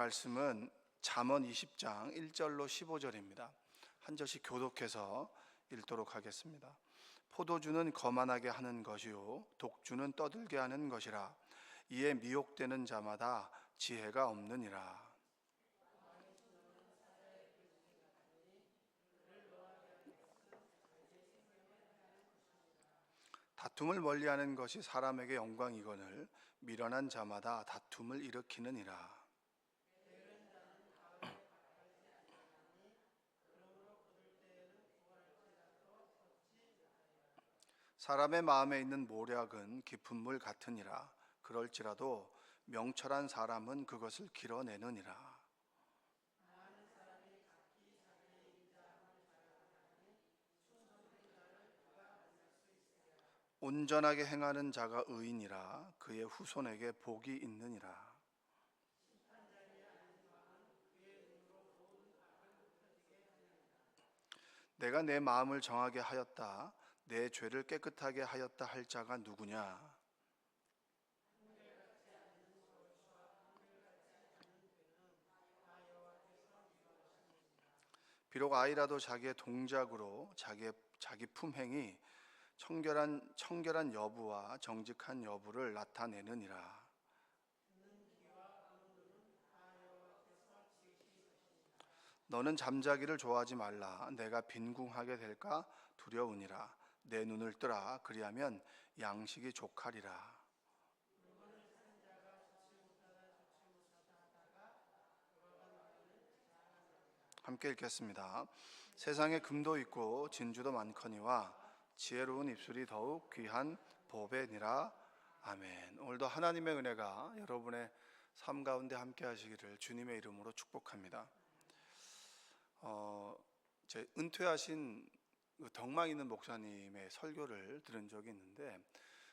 말씀은 잠언 20장 1절로 15절입니다. 한 절씩 교독해서 읽도록 하겠습니다. 포도주는 거만하게 하는 것이요 독주는 떠들게 하는 것이라. 이에 미혹되는 자마다 지혜가 없느니라. 다툼을 멀리하는 것이 사람에게 영광이거늘 미련한 자마다 다툼을 일으키느니라. 사람의 마음에 있는 모략은 깊은 물 같으니라. 그럴지라도 명철한 사람은 그것을 길어내느니라. 온전하게 행하는 자가 의인이라. 그의 후손에게 복이 있느니라. 내가 내 마음을 정하게 하였다, 내 죄를 깨끗하게 하였다 할 자가 누구냐? 비록 아이라도 자기의 동작으로 자기 품행이 청결한 여부와 정직한 여부를 나타내느니라. 너는 잠자기를 좋아하지 말라. 내가 빈궁하게 될까 두려우니라. 내 눈을 뜨라. 그리하면 양식이 족하리라. 함께 읽겠습니다. 세상에 금도 있고 진주도 많거니와 지혜로운 입술이 더욱 귀한 보배니라. 아멘. 오늘도 하나님의 은혜가 여러분의 삶 가운데 함께 하시기를 주님의 이름으로 축복합니다. 제 은퇴하신 덕망 있는 목사님의 설교를 들은 적이 있는데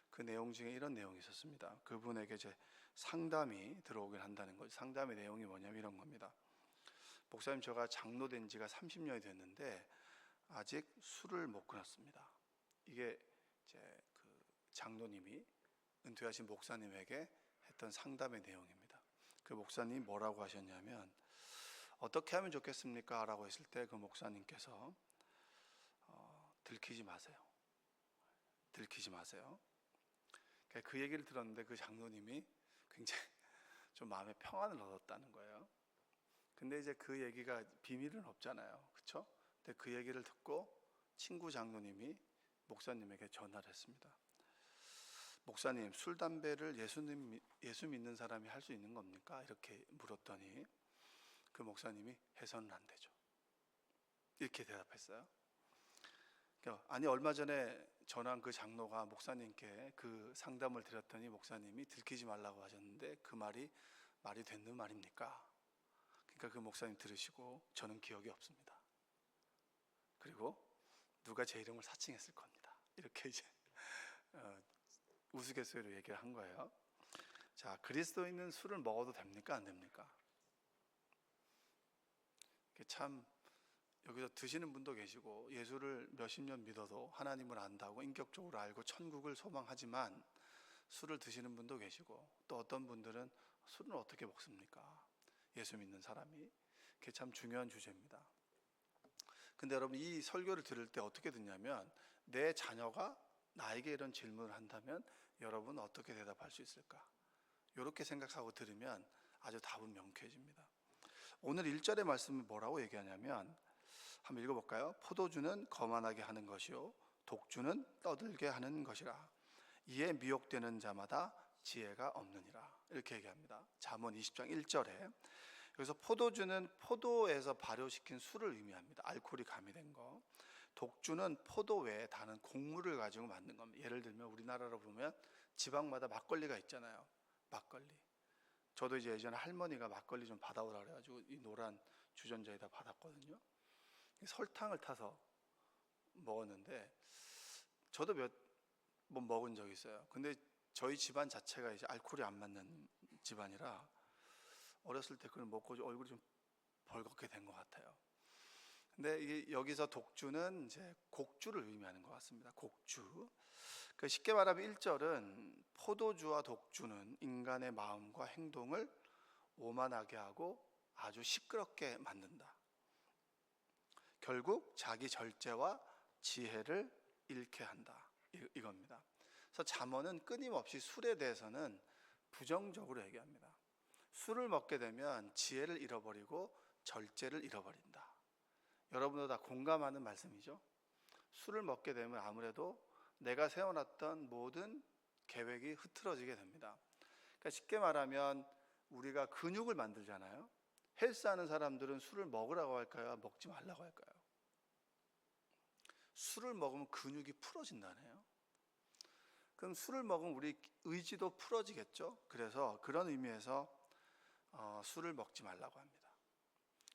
그 내용 중에 이런 내용이 있었습니다. 그분에게 이제 상담이 들어오긴 한다는 거죠. 상담의 내용이 뭐냐면 이런 겁니다. 목사님, 제가 장로된 지가 30년이 됐는데 아직 술을 못 끊었습니다. 이게 이제 그 장로님이 은퇴하신 목사님에게 했던 상담의 내용입니다. 그 목사님이 뭐라고 하셨냐면, 어떻게 하면 좋겠습니까? 라고 했을 때 그 목사님께서 들키지 마세요. 들키지 마세요. 그 얘기를 들었는데 그 장로님이 굉장히 좀 마음의 평안을 얻었다는 거예요. 근데 이제 그 얘기가 비밀은 없잖아요. 그렇죠? 근데 그 얘기를 듣고 친구 장로님이 목사님에게 전화를 했습니다. 목사님, 술, 담배를 예수 믿는 사람이 할 수 있는 겁니까? 이렇게 물었더니 그 목사님이 해서는 안 되죠. 이렇게 대답했어요. 아니, 얼마 전에 전화한 그 장로가 목사님께 그 상담을 드렸더니 목사님이 들키지 말라고 하셨는데 그 말이 되는 말입니까? 그러니까 그 목사님 들으시고 저는 기억이 없습니다. 그리고 누가 제 이름을 사칭했을 겁니다. 이렇게 이제 우스갯소리로 얘기를 한 거예요. 자, 그리스도인은 술을 먹어도 됩니까? 안 됩니까? 참 여기서 드시는 분도 계시고 예수를 몇십 년 믿어도 하나님을 안다고 인격적으로 알고 천국을 소망하지만 술을 드시는 분도 계시고, 또 어떤 분들은 술은 어떻게 먹습니까? 예수 믿는 사람이. 그게 참 중요한 주제입니다. 근데 여러분, 이 설교를 들을 때 어떻게 듣냐면, 내 자녀가 나에게 이런 질문을 한다면 여러분 어떻게 대답할 수 있을까? 이렇게 생각하고 들으면 아주 답은 명쾌해집니다. 오늘 1절의 말씀은 뭐라고 얘기하냐면, 한번 읽어볼까요? 포도주는 거만하게 하는 것이요 독주는 떠들게 하는 것이라. 이에 미혹되는 자마다 지혜가 없느니라. 이렇게 얘기합니다. 잠언 20장 1절에. 그래서 포도주는 포도에서 발효시킨 술을 의미합니다. 알코올이 가미된 거. 독주는 포도 외에 다른 곡물을 가지고 만든 겁니다. 예를 들면 우리나라로 보면 지방마다 막걸리가 있잖아요. 막걸리. 저도 이제 예전에 할머니가 막걸리 좀 받아오라 그래가지고 이 노란 주전자에다 받았거든요. 설탕을 타서 먹었는데 저도 몇 번 먹은 적이 있어요. 근데 저희 집안 자체가 이제 알코올이 안 맞는 집안이라 어렸을 때 그걸 먹고 얼굴이 좀 벌겋게 된 것 같아요. 근데 이게 여기서 독주는 이제 곡주를 의미하는 것 같습니다. 곡주. 그러니까 쉽게 말하면 1절은 포도주와 독주는 인간의 마음과 행동을 오만하게 하고 아주 시끄럽게 만든다. 결국 자기 절제와 지혜를 잃게 한다. 이겁니다. 그래서 잠언은 끊임없이 술에 대해서는 부정적으로 얘기합니다. 술을 먹게 되면 지혜를 잃어버리고 절제를 잃어버린다. 여러분도 다 공감하는 말씀이죠. 술을 먹게 되면 아무래도 내가 세워놨던 모든 계획이 흐트러지게 됩니다. 그러니까 쉽게 말하면 우리가 근육을 만들잖아요. 헬스하는 사람들은 술을 먹으라고 할까요? 먹지 말라고 할까요? 술을 먹으면 근육이 풀어진다네요. 그럼 술을 먹으면 우리 의지도 풀어지겠죠. 그래서 그런 의미에서 술을 먹지 말라고 합니다.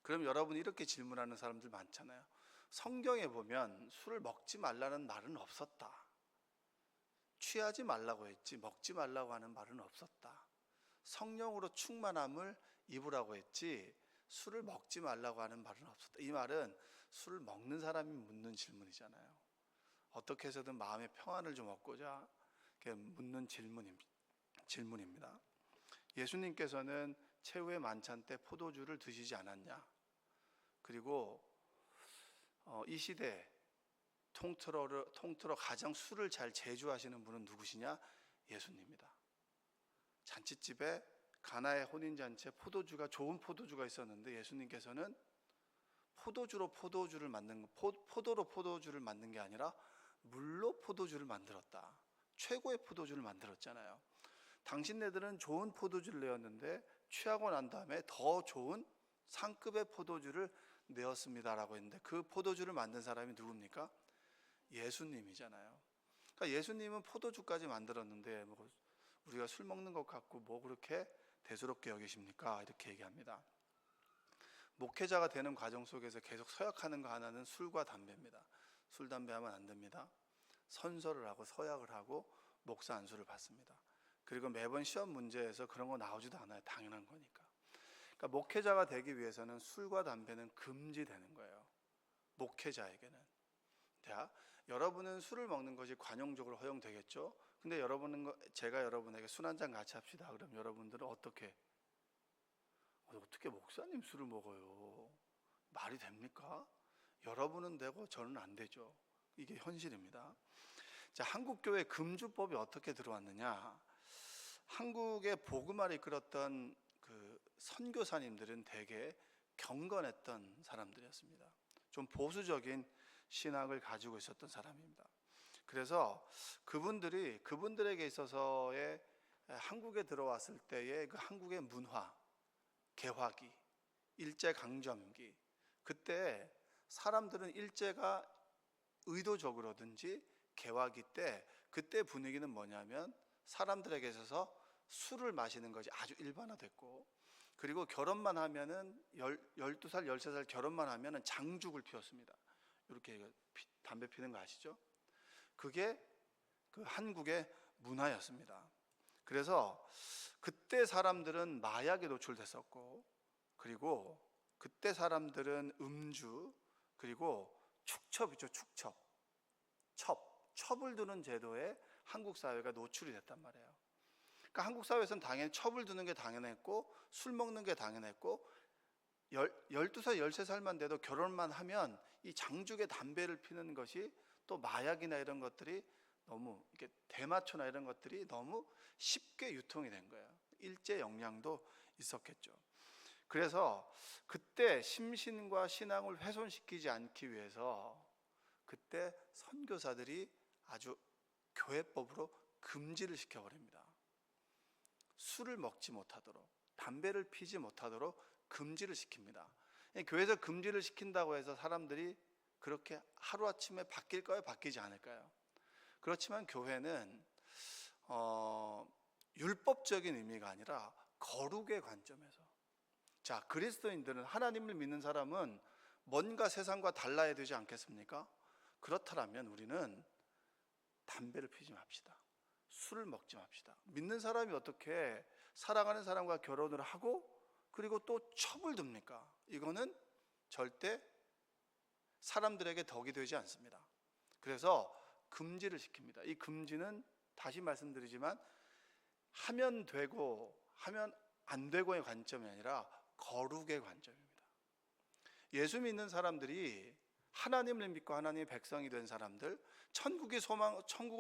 그럼 여러분이 이렇게 질문하는 사람들 많잖아요. 성경에 보면 술을 먹지 말라는 말은 없었다. 취하지 말라고 했지 먹지 말라고 하는 말은 없었다. 성령으로 충만함을 입으라고 했지 술을 먹지 말라고 하는 말은 없었다. 이 말은 술을 먹는 사람이 묻는 질문이잖아요. 어떻게 해서든 마음의 평안을 좀 얻고자 묻는 질문입니다. 예수님께서는 최후의 만찬 때 포도주를 드시지 않았냐? 그리고 이 시대 통틀어 가장 술을 잘 제조하시는 분은 누구시냐? 예수님입니다. 잔치집에 가나의 혼인잔치에 좋은 포도주가 있었는데 예수님께서는 포도로 포도주를 만든 게 아니라 물로 포도주를 만들었다. 최고의 포도주를 만들었잖아요. 당신네들은 좋은 포도주를 내었는데 취하고 난 다음에 더 좋은 상급의 포도주를 내었습니다라고 했는데 그 포도주를 만든 사람이 누굽니까? 예수님이잖아요. 그러니까 예수님은 포도주까지 만들었는데 우리가 술 먹는 것 같고 뭐 그렇게 대수롭게 여기십니까? 이렇게 얘기합니다. 목회자가 되는 과정 속에서 계속 서약하는 거 하나는 술과 담배입니다. 술, 담배 하면 안 됩니다. 선서를 하고 서약을 하고 목사 안수를 받습니다. 그리고 매번 시험 문제에서 그런 거 나오지도 않아요. 당연한 거니까. 그러니까 목회자가 되기 위해서는 술과 담배는 금지되는 거예요. 목회자에게는. 자, 여러분은 술을 먹는 것이 관용적으로 허용되겠죠? 근데 제가 여러분에게 술 한 잔 같이 합시다. 그럼 여러분들은 어떻게 목사님 술을 먹어요? 말이 됩니까? 여러분은 되고 저는 안 되죠. 이게 현실입니다. 자, 한국교회 금주법이 어떻게 들어왔느냐? 한국의 복음화를 이끌었던 그 선교사님들은 대개 경건했던 사람들이었습니다. 좀 보수적인 신앙을 가지고 있었던 사람입니다. 그래서 그분들에게 있어서의 한국에 들어왔을 때의 그 한국의 문화, 개화기, 일제강점기, 그때 사람들은 일제가 의도적으로든지 개화기 때 그때 분위기는 뭐냐면 사람들에게 있어서 술을 마시는 것이 아주 일반화됐고, 그리고 결혼만 하면은 12살, 13살 결혼만 하면은 장죽을 피웠습니다. 이렇게 담배 피는 거 아시죠? 그게 그 한국의 문화였습니다. 그래서 그때 사람들은 마약에 노출됐었고, 그리고 그때 사람들은 음주, 그리고 축첩이죠. 첩을 두는 제도에 한국 사회가 노출이 됐단 말이에요. 그러니까 한국 사회에서는 당연히 첩을 두는 게 당연했고 술 먹는 게 당연했고 12살, 13살만 돼도 결혼만 하면 이 장죽에 담배를 피는 것이 또 마약이나 이런 것들이 너무 이렇게 대마초나 이런 것들이 너무 쉽게 유통이 된 거예요. 일제 영향도 있었겠죠. 그래서 그때 심신과 신앙을 훼손시키지 않기 위해서 그때 선교사들이 아주 교회법으로 금지를 시켜버립니다. 술을 먹지 못하도록, 담배를 피지 못하도록 금지를 시킵니다. 교회에서 금지를 시킨다고 해서 사람들이 그렇게 하루아침에 바뀔까요? 바뀌지 않을까요? 그렇지만 교회는 율법적인 의미가 아니라 거룩의 관점에서, 자, 그리스도인들은, 하나님을 믿는 사람은 뭔가 세상과 달라야 되지 않겠습니까? 그렇다면 우리는 담배를 피지 맙시다. 술을 먹지 맙시다. 믿는 사람이 어떻게 사랑하는 사람과 결혼을 하고 그리고 또 첩을 둡니까? 이거는 절대 사람들에게 덕이 되지 않습니다. 그래서 금지를 시킵니다. 이 금지는 다시 말씀드리지만 하면 되고 하면 안 되고의 관점이 아니라 거룩의 관점입니다. 예수 믿는 사람들이 하나님을 믿고 하나님의 백성이 된 사람들, 천국을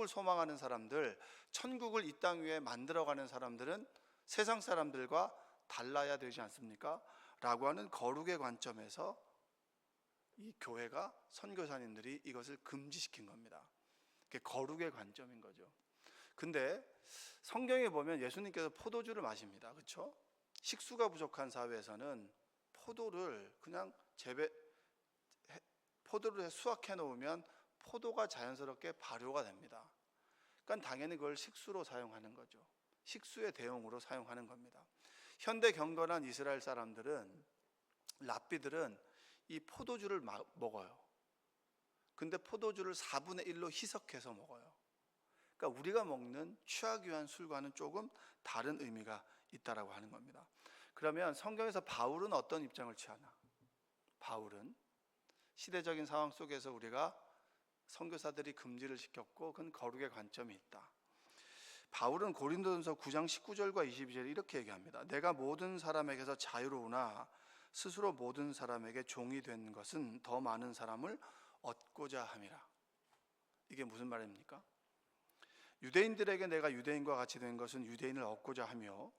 소망하는 사람들, 천국을 이 땅 위에 만들어가는 사람들은 세상 사람들과 달라야 되지 않습니까? 라고 하는 거룩의 관점에서 이 교회가, 선교사님들이 이것을 금지시킨 겁니다. 그게 거룩의 관점인 거죠. 근데 성경에 보면 예수님께서 포도주를 마십니다. 그렇죠? 식수가 부족한 사회에서는 포도를 그냥 포도를 수확해 놓으면 포도가 자연스럽게 발효가 됩니다. 그러니까 당연히 그걸 식수로 사용하는 거죠. 식수의 대용으로 사용하는 겁니다. 현대 경건한 이스라엘 사람들은, 랍비들은 이 포도주를 먹어요. 근데 포도주를 4분의 1로 희석해서 먹어요. 그러니까 우리가 먹는 취하귀한 술과는 조금 다른 의미가 있다라고 하는 겁니다. 그러면 성경에서 바울은 어떤 입장을 취하나? 바울은 시대적인 상황 속에서 우리가 선교사들이 금지를 시켰고 그건 거룩의 관점이 있다. 바울은 고린도전서 9장 19절과 22절에 이렇게 얘기합니다. 내가 모든 사람에게서 자유로우나 스스로 모든 사람에게 종이 된 것은 더 많은 사람을 얻고자 함이라. 이게 무슨 말입니까? 유대인들에게 내가 유대인과 같이 된 것은 유대인을 얻고자 하며,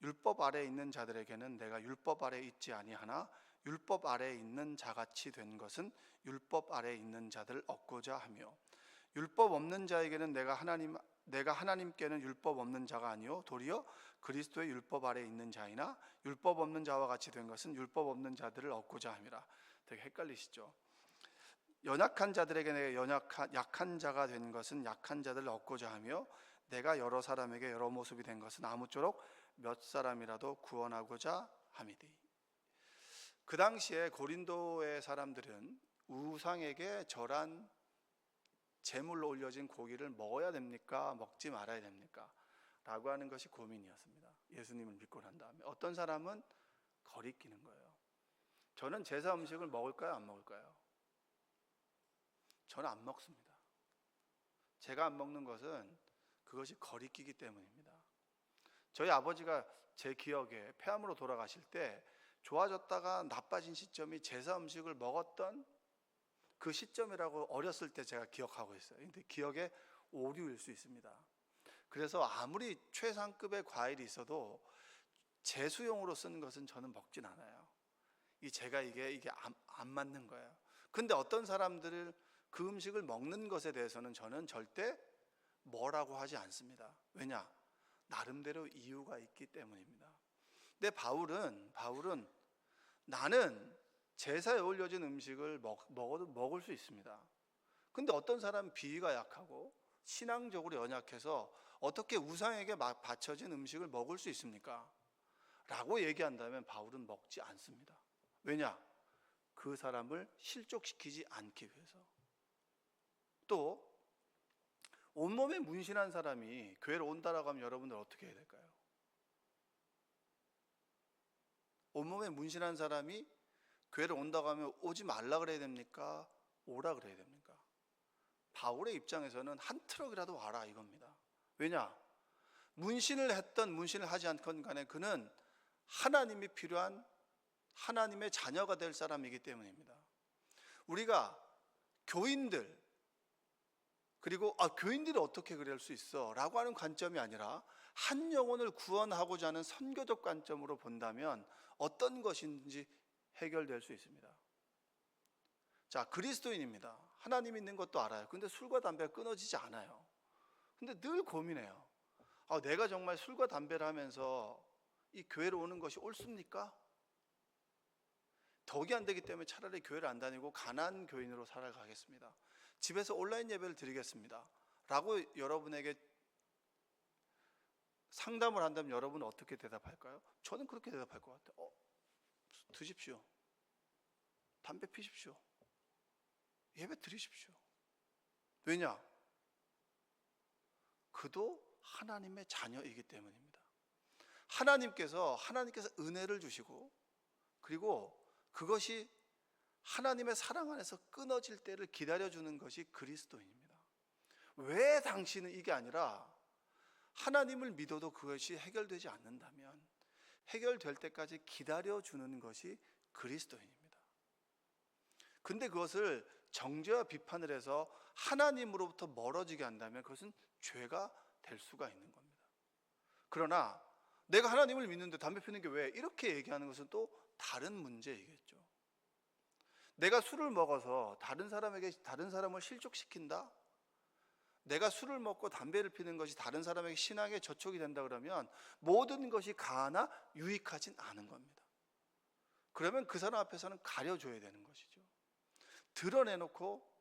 율법 아래에 있는 자들에게는 내가 율법 아래에 있지 아니하나 율법 아래에 있는 자같이 된 것은 율법 아래에 있는 자들을 얻고자 하며, 율법 없는 자에게는 내가 하나님께는 율법 없는 자가 아니요 도리어 그리스도의 율법 아래에 있는 자이나 율법 없는 자와 같이 된 것은 율법 없는 자들을 얻고자 함이라. 되게 헷갈리시죠? 연약한 자들에게 내가 약한 자가 된 것은 약한 자들을 얻고자 하며, 내가 여러 사람에게 여러 모습이 된 것은 아무쪼록 몇 사람이라도 구원하고자 함이디. 그 당시에 고린도의 사람들은 우상에게 절한 제물로 올려진 고기를 먹어야 됩니까? 먹지 말아야 됩니까? 라고 하는 것이 고민이었습니다. 예수님을 믿고 난 다음에 어떤 사람은 거리끼는 거예요. 저는 제사 음식을 먹을까요? 안 먹을까요? 저는 안 먹습니다. 제가 안 먹는 것은 그것이 거리끼기 때문입니다. 저희 아버지가 제 기억에 폐암으로 돌아가실 때 좋아졌다가 나빠진 시점이 제사 음식을 먹었던 그 시점이라고 어렸을 때 제가 기억하고 있어요. 근데 기억에 오류일 수 있습니다. 그래서 아무리 최상급의 과일이 있어도 제수용으로 쓰는 것은 저는 먹진 않아요. 제가 이게 안 맞는 거예요. 근데 어떤 사람들을 그 음식을 먹는 것에 대해서는 저는 절대 뭐라고 하지 않습니다. 왜냐? 나름대로 이유가 있기 때문입니다. 근데 바울은 나는 제사에 올려진 음식을 먹어도 먹을 수 있습니다. 근데 어떤 사람은 비위가 약하고 신앙적으로 연약해서 어떻게 우상에게 바쳐진 음식을 먹을 수 있습니까? 라고 얘기한다면 바울은 먹지 않습니다. 왜냐? 그 사람을 실족시키지 않기 위해서. 또 온몸에 문신한 사람이 교회를 온다라고 하면 여러분들 어떻게 해야 될까요? 온몸에 문신한 사람이 교회를 온다고 하면 오지 말라 그래야 됩니까? 오라 그래야 됩니까? 바울의 입장에서는 한 트럭이라도 와라 이겁니다. 왜냐? 문신을 했던 문신을 하지 않건 간에 그는 하나님이 필요한 하나님의 자녀가 될 사람이기 때문입니다. 우리가 교인들, 그리고 교인들이 어떻게 그럴 수 있어? 라고 하는 관점이 아니라 한 영혼을 구원하고자 하는 선교적 관점으로 본다면 어떤 것인지 해결될 수 있습니다. 자, 그리스도인입니다. 하나님 있는 것도 알아요. 근데 술과 담배가 끊어지지 않아요. 근데 늘 고민해요. 내가 정말 술과 담배를 하면서 이 교회로 오는 것이 옳습니까? 덕이 안 되기 때문에 차라리 교회를 안 다니고 가난 교인으로 살아가겠습니다. 집에서 온라인 예배를 드리겠습니다. 라고 여러분에게 상담을 한다면 여러분은 어떻게 대답할까요? 저는 그렇게 대답할 것 같아요. 드십시오. 담배 피십시오. 예배 드리십시오. 왜냐? 그도 하나님의 자녀이기 때문입니다. 하나님께서 은혜를 주시고, 그리고 그것이 하나님의 사랑 안에서 끊어질 때를 기다려주는 것이 그리스도인입니다. 왜 당신은 이게 아니라 하나님을 믿어도 그것이 해결되지 않는다면, 해결될 때까지 기다려주는 것이 그리스도인입니다. 근데 그것을 정죄와 비판을 해서 하나님으로부터 멀어지게 한다면 그것은 죄가 될 수가 있는 겁니다. 그러나 내가 하나님을 믿는데 담배 피우는 게 왜? 이렇게 얘기하는 것은 또 다른 문제이겠죠. 내가 술을 먹어서 다른 사람을 실족시킨다? 내가 술을 먹고 담배를 피는 것이 다른 사람에게 신앙에 저촉이 된다 그러면 모든 것이 가하나 유익하진 않은 겁니다. 그러면 그 사람 앞에서는 가려줘야 되는 것이죠. 드러내놓고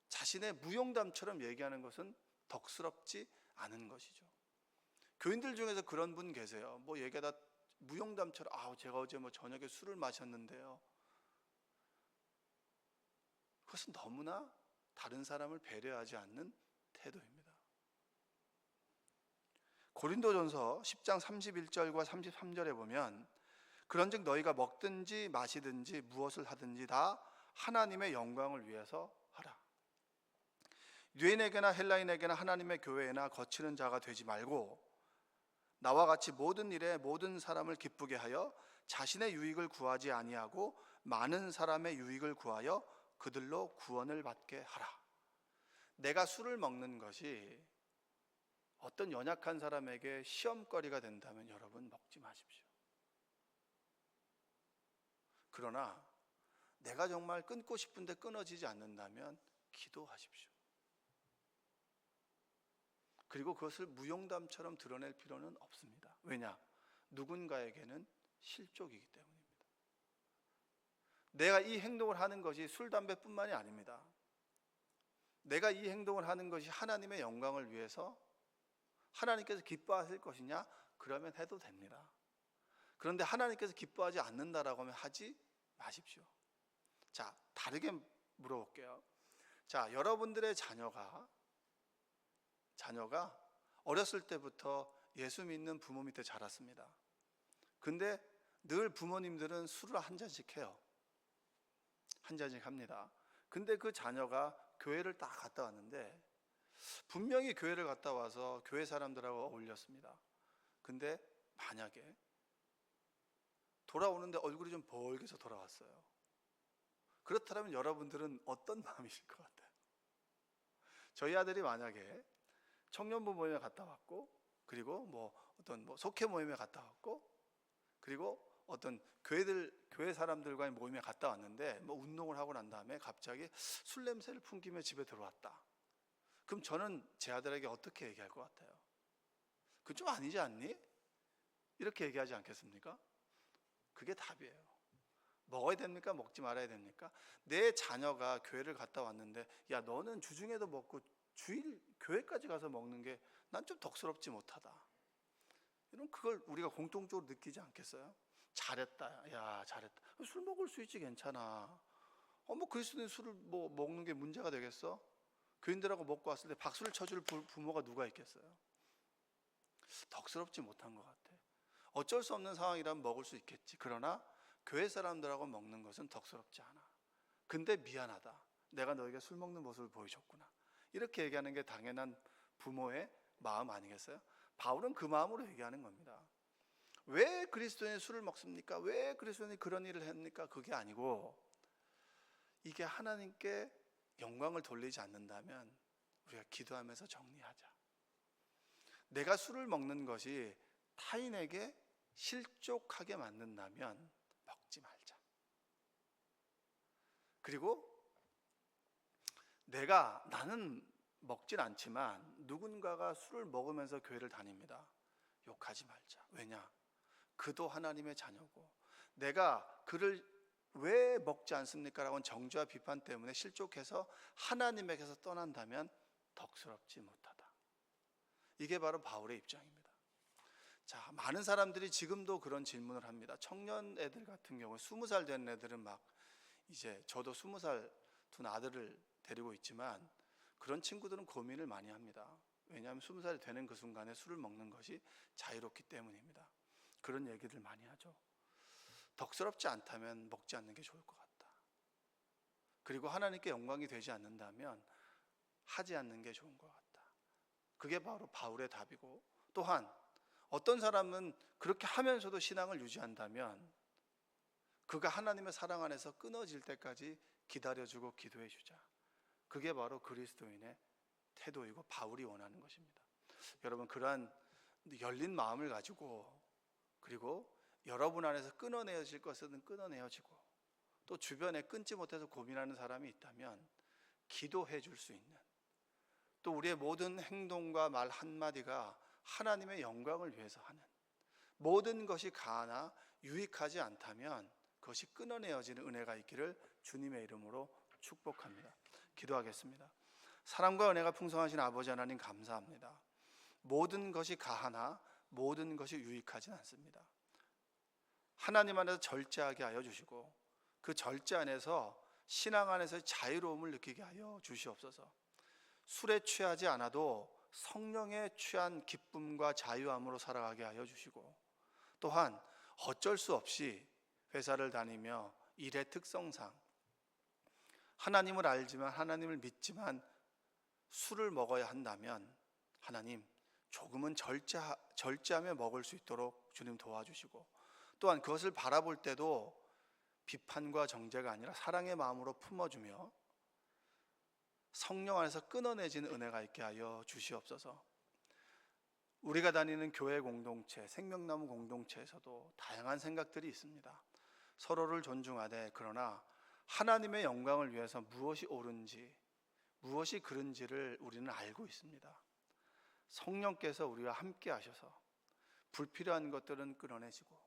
자신의 무용담처럼 얘기하는 것은 덕스럽지 않은 것이죠. 교인들 중에서 그런 분 계세요. 뭐 얘기하다 무용담처럼 제가 어제 저녁에 술을 마셨는데요. 그것은 너무나 다른 사람을 배려하지 않는 태도입니다. 고린도전서 10장 31절과 33절에 보면 그런즉 너희가 먹든지 마시든지 무엇을 하든지 다 하나님의 영광을 위해서 하라. 유대인에게나 헬라인에게나 하나님의 교회에나 거치는 자가 되지 말고 나와 같이 모든 일에 모든 사람을 기쁘게 하여 자신의 유익을 구하지 아니하고 많은 사람의 유익을 구하여 그들로 구원을 받게 하라. 내가 술을 먹는 것이 어떤 연약한 사람에게 시험거리가 된다면 여러분 먹지 마십시오. 그러나 내가 정말 끊고 싶은데 끊어지지 않는다면 기도하십시오. 그리고 그것을 무용담처럼 드러낼 필요는 없습니다. 왜냐? 누군가에게는 실족이기 때문입니다. 내가 이 행동을 하는 것이 술, 담배뿐만이 아닙니다. 내가 이 행동을 하는 것이 하나님의 영광을 위해서 하나님께서 기뻐하실 것이냐? 그러면 해도 됩니다. 그런데 하나님께서 기뻐하지 않는다라고 하면 하지 마십시오. 자, 다르게 물어볼게요. 자, 여러분들의 자녀가 어렸을 때부터 예수 믿는 부모 밑에 자랐습니다. 근데 늘 부모님들은 술을 한 잔씩 해요. 한 잔씩 합니다. 근데 그 자녀가 교회를 딱 갔다 왔는데 분명히 교회를 갔다 와서 교회 사람들하고 어울렸습니다. 근데 만약에 돌아오는데 얼굴이 좀 벌게서 돌아왔어요. 그렇다면 여러분들은 어떤 마음이실 것 같아요? 저희 아들이 만약에 청년부 모임에 갔다 왔고, 그리고 어떤 속회 모임에 갔다 왔고, 그리고 어떤 교회 사람들과의 모임에 갔다 왔는데 운동을 하고 난 다음에 갑자기 술 냄새를 풍기며 집에 들어왔다. 그럼 저는 제 아들에게 어떻게 얘기할 것 같아요? 그건 좀 아니지 않니? 이렇게 얘기하지 않겠습니까? 그게 답이에요. 먹어야 됩니까? 먹지 말아야 됩니까? 내 자녀가 교회를 갔다 왔는데 야, 너는 주중에도 먹고 주일 교회까지 가서 먹는 게 난 좀 덕스럽지 못하다. 이런 그걸 우리가 공통적으로 느끼지 않겠어요? 잘했다. 야, 잘했다. 술 먹을 수 있지, 괜찮아. 그리스도인 술을 먹는 게 문제가 되겠어? 교인들하고 먹고 왔을 때 박수를 쳐줄 부모가 누가 있겠어요? 덕스럽지 못한 것 같아. 어쩔 수 없는 상황이라면 먹을 수 있겠지. 그러나 교회 사람들하고 먹는 것은 덕스럽지 않아. 근데 미안하다. 내가 너에게 술 먹는 모습을 보여줬구나. 이렇게 얘기하는 게 당연한 부모의 마음 아니겠어요? 바울은 그 마음으로 얘기하는 겁니다. 왜 그리스도인이 술을 먹습니까? 왜 그리스도인이 그런 일을 합니까? 그게 아니고 이게 하나님께 영광을 돌리지 않는다면 우리가 기도하면서 정리하자. 내가 술을 먹는 것이 타인에게 실족하게 만든다면 먹지 말자. 그리고 나는 먹진 않지만 누군가가 술을 먹으면서 교회를 다닙니다. 욕하지 말자. 왜냐? 그도 하나님의 자녀고 내가 그를 왜 먹지 않습니까? 라고 정죄와 비판 때문에 실족해서 하나님에게서 떠난다면 덕스럽지 못하다. 이게 바로 바울의 입장입니다. 자, 많은 사람들이 지금도 그런 질문을 합니다. 청년 애들 같은 경우 20살 된 애들은 이제 저도 20살 둔 아들을 데리고 있지만 그런 친구들은 고민을 많이 합니다. 왜냐하면 20살이 되는 그 순간에 술을 먹는 것이 자유롭기 때문입니다. 그런 얘기들 많이 하죠. 덕스럽지 않다면 먹지 않는 게 좋을 것 같다. 그리고 하나님께 영광이 되지 않는다면 하지 않는 게 좋은 것 같다. 그게 바로 바울의 답이고, 또한 어떤 사람은 그렇게 하면서도 신앙을 유지한다면 그가 하나님의 사랑 안에서 끊어질 때까지 기다려주고 기도해주자. 그게 바로 그리스도인의 태도이고 바울이 원하는 것입니다. 여러분, 그러한 열린 마음을 가지고, 그리고 여러분 안에서 끊어내어질 것은 끊어내어지고, 또 주변에 끊지 못해서 고민하는 사람이 있다면 기도해 줄 수 있는, 또 우리의 모든 행동과 말 한마디가 하나님의 영광을 위해서 하는, 모든 것이 가하나 유익하지 않다면 그것이 끊어내어지는 은혜가 있기를 주님의 이름으로 축복합니다. 기도하겠습니다. 사랑과 은혜가 풍성하신 아버지 하나님, 감사합니다. 모든 것이 가하나 모든 것이 유익하진 않습니다. 하나님 안에서 절제하게 하여 주시고, 그 절제 안에서 신앙 안에서 자유로움을 느끼게 하여 주시옵소서. 술에 취하지 않아도 성령에 취한 기쁨과 자유함으로 살아가게 하여 주시고, 또한 어쩔 수 없이 회사를 다니며 일의 특성상 하나님을 알지만, 하나님을 믿지만 술을 먹어야 한다면 하나님, 조금은 절제하며 먹을 수 있도록 주님 도와주시고, 또한 그것을 바라볼 때도 비판과 정죄가 아니라 사랑의 마음으로 품어주며 성령 안에서 끊어내지는 은혜가 있게 하여 주시옵소서. 우리가 다니는 교회 공동체, 생명나무 공동체에서도 다양한 생각들이 있습니다. 서로를 존중하되, 그러나 하나님의 영광을 위해서 무엇이 옳은지, 무엇이 그른지를 우리는 알고 있습니다. 성령께서 우리와 함께 하셔서 불필요한 것들은 끊어내시고,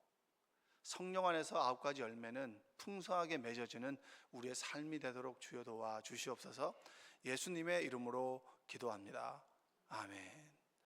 성령 안에서 9가지 열매는 풍성하게 맺어지는 우리의 삶이 되도록 주여 도와 주시옵소서. 예수님의 이름으로 기도합니다. 아멘.